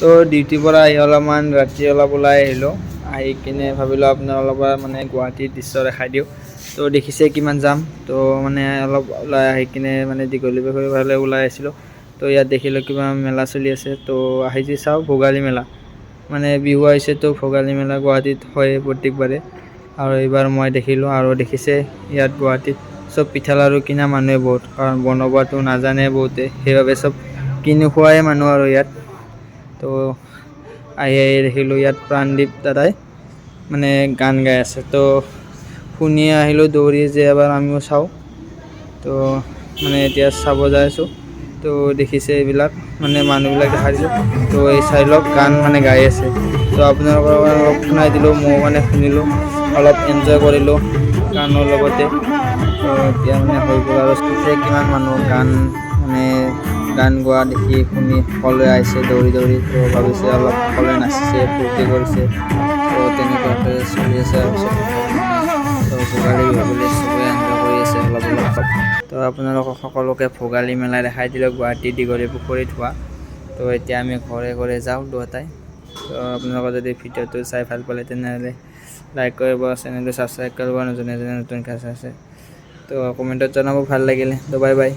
তো ডিউটিৰ পৰা আহি অলপমান ৰাতি অলপ ওলাই আহিলোঁ, আহি কিনে ভাবিলোঁ আপোনালোকৰ মানে গুৱাহাটীৰ দৃশ্য দেখাই দিওঁ। তো দেখিছে কিমান যাম, তো মানে অলপ ওলাই আহি কিনে মানে দীঘলী পুখুৰীৰ ফালে ওলাই আহিছিলোঁ। তো ইয়াত দেখিলোঁ কিবা মেলা চলি আছে, তো আহি যি চাওঁ ভোগালী মেলা, মানে বিহু আহিছে, তো ভোগালী মেলা গুৱাহাটীত হয় প্ৰত্যেকবাৰে। আৰু এইবাৰ মই দেখিলোঁ, আৰু দেখিছে ইয়াত গুৱাহাটীত চব পিঠা লাড়ু কিনা মানুহে বহুত, কাৰণ বনাবতো নাজানে বহুতে, সেইবাবে চব কিনি খোৱাই মানুহ আৰু ইয়াত। তো আহি দেখিলোঁ ইয়াত প্ৰাণদীপ দাদাই মানে গান গাই আছে, তো শুনি আহিলোঁ দৌৰি যে এবাৰ আমিও চাওঁ। তো মানে এতিয়া চাব যাই আছোঁ। তো দেখিছে এইবিলাক মানে মানুহবিলাক দেখা দিছোঁ, তো এই চাই লওক গান মানে গাই আছে। তো আপোনালোকৰ অলপ শুনাই দিলোঁ, ময়ো মানে শুনিলোঁ, অলপ এনজয় কৰিলোঁ গানৰ লগতে। তো এতিয়া মানে হৈ গ'ল আৰু চাইছে কিমান মানুহ মানে গান গোৱা দেখি শুনি সকলোৱে আহিছে দৌৰি দৌৰি। তো ভাবিছে অলপ সকলোৱে নাচিছে ফূৰ্তি কৰিছে, তো তেনেকুৱাকৈ চলি আছে আৰু চব মানে। তো ভোগালী বিহু বুলি চবেই এনজয় কৰি আছে অলপ অলপ। তো আপোনালোকক সকলোকে ভোগালী মেলা দেখাই দিলোঁ গুৱাহাটী দীঘলী পুখুৰীত হোৱা। তো এতিয়া আমি ঘৰে ঘৰে যাওঁ দুয়োটাই। তো আপোনালোকে যদি ভিডিঅ'টো চাই ভাল পালে তেনেহ'লে লাইক কৰিব, চেনেলটো ছাবস্ক্ৰাইব কৰিব, যোনে যোনে নতুনকৈ চাইছে। তো কমেণ্টত জনাব ভাল লাগিলে। তো বাই বাই।